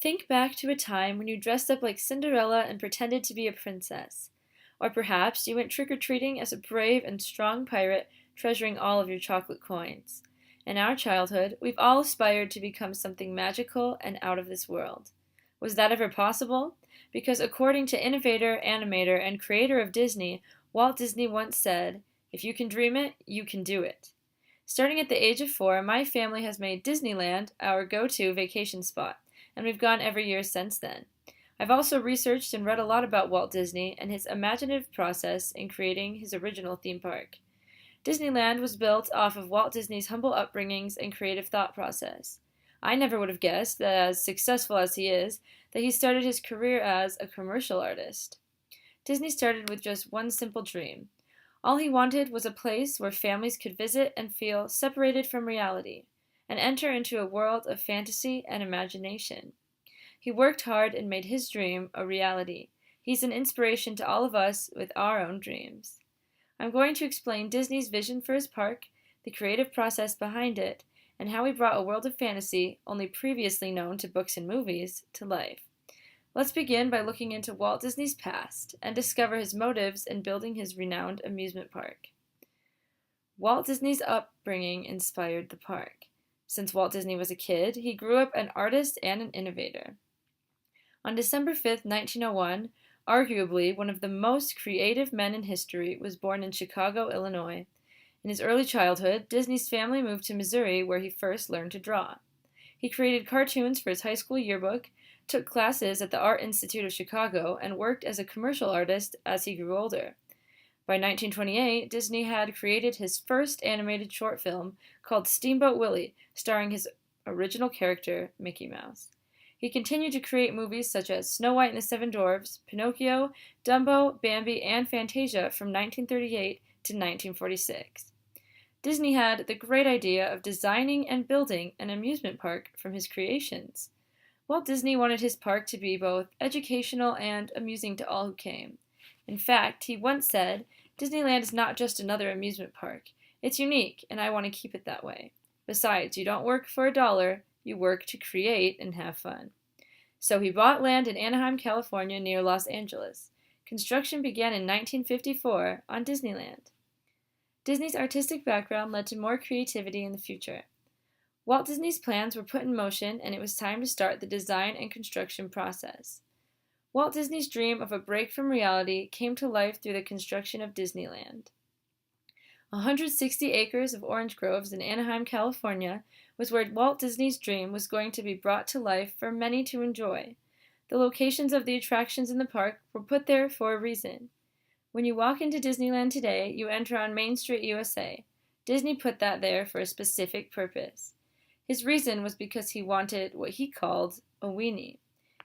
Think back to a time when you dressed up like Cinderella and pretended to be a princess. Or perhaps you went trick-or-treating as a brave and strong pirate, treasuring all of your chocolate coins. In our childhood, we've all aspired to become something magical and out of this world. Was that ever possible? Because according to innovator, animator, and creator of Disney, Walt Disney once said, "If you can dream it, you can do it." Starting at the age of 4, my family has made Disneyland our go-to vacation spot, and we've gone every year since then. I've also researched and read a lot about Walt Disney and his imaginative process in creating his original theme park. Disneyland was built off of Walt Disney's humble upbringings and creative thought process. I never would have guessed that, as successful as he is, that he started his career as a commercial artist. Disney started with just one simple dream. All he wanted was a place where families could visit and feel separated from reality, and enter into a world of fantasy and imagination. He worked hard and made his dream a reality. He's an inspiration to all of us with our own dreams. I'm going to explain Disney's vision for his park, the creative process behind it, and how he brought a world of fantasy, only previously known to books and movies, to life. Let's begin by looking into Walt Disney's past and discover his motives in building his renowned amusement park. Walt Disney's upbringing inspired the park. Since Walt Disney was a kid, he grew up an artist and an innovator. On December 5, 1901, arguably one of the most creative men in history was born in Chicago, Illinois. In his early childhood, Disney's family moved to Missouri, where he first learned to draw. He created cartoons for his high school yearbook, took classes at the Art Institute of Chicago, and worked as a commercial artist as he grew older. By 1928, Disney had created his first animated short film called Steamboat Willie, starring his original character, Mickey Mouse. He continued to create movies such as Snow White and the Seven Dwarfs, Pinocchio, Dumbo, Bambi, and Fantasia from 1938 to 1946. Disney had the great idea of designing and building an amusement park from his creations. Walt Disney wanted his park to be both educational and amusing to all who came. In fact, he once said, "Disneyland is not just another amusement park. It's unique, and I want to keep it that way. Besides, you don't work for $1, you work to create and have fun." So he bought land in Anaheim, California, near Los Angeles. Construction began in 1954 on Disneyland. Disney's artistic background led to more creativity in the future. Walt Disney's plans were put in motion, and it was time to start the design and construction process. Walt Disney's dream of a break from reality came to life through the construction of Disneyland. 160 acres of orange groves in Anaheim, California, was where Walt Disney's dream was going to be brought to life for many to enjoy. The locations of the attractions in the park were put there for a reason. When you walk into Disneyland today, you enter on Main Street, USA. Disney put that there for a specific purpose. His reason was because he wanted what he called a weenie.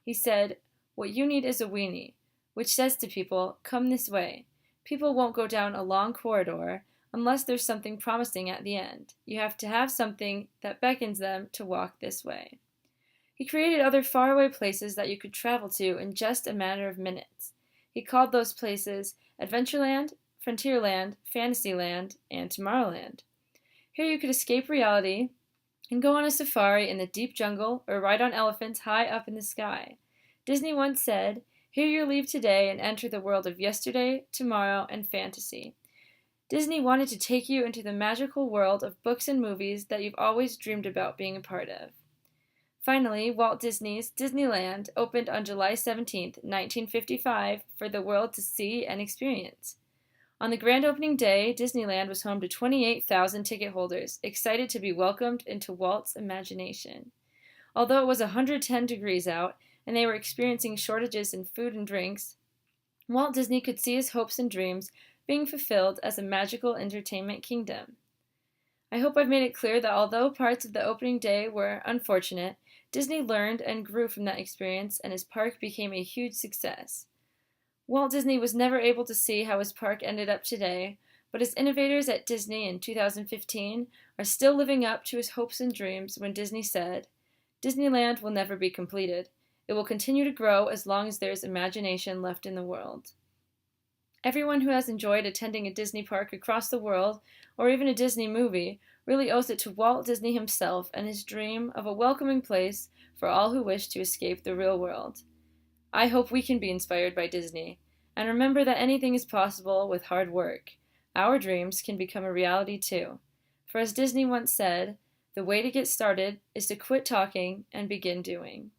He said, "What you need is a weenie," which says to people, "Come this way." People won't go down a long corridor unless there's something promising at the end. You have to have something that beckons them to walk this way. He created other faraway places that you could travel to in just a matter of minutes. He called those places Adventureland, Frontierland, Fantasyland, and Tomorrowland. Here you could escape reality and go on a safari in the deep jungle or ride on elephants high up in the sky. Disney once said, "Here you leave today and enter the world of yesterday, tomorrow, and fantasy." Disney wanted to take you into the magical world of books and movies that you've always dreamed about being a part of. Finally, Walt Disney's Disneyland opened on July 17, 1955, for the world to see and experience. On the grand opening day, Disneyland was home to 28,000 ticket holders, excited to be welcomed into Walt's imagination. Although it was 110 degrees out, and they were experiencing shortages in food and drinks, Walt Disney could see his hopes and dreams being fulfilled as a magical entertainment kingdom. I hope I've made it clear that although parts of the opening day were unfortunate, Disney learned and grew from that experience, and his park became a huge success. Walt Disney was never able to see how his park ended up today, but his innovators at Disney in 2015 are still living up to his hopes and dreams when Disney said, "Disneyland will never be completed. It will continue to grow as long as there is imagination left in the world." Everyone who has enjoyed attending a Disney park across the world, or even a Disney movie, really owes it to Walt Disney himself and his dream of a welcoming place for all who wish to escape the real world. I hope we can be inspired by Disney, and remember that anything is possible with hard work. Our dreams can become a reality too. For as Disney once said, the way to get started is to quit talking and begin doing.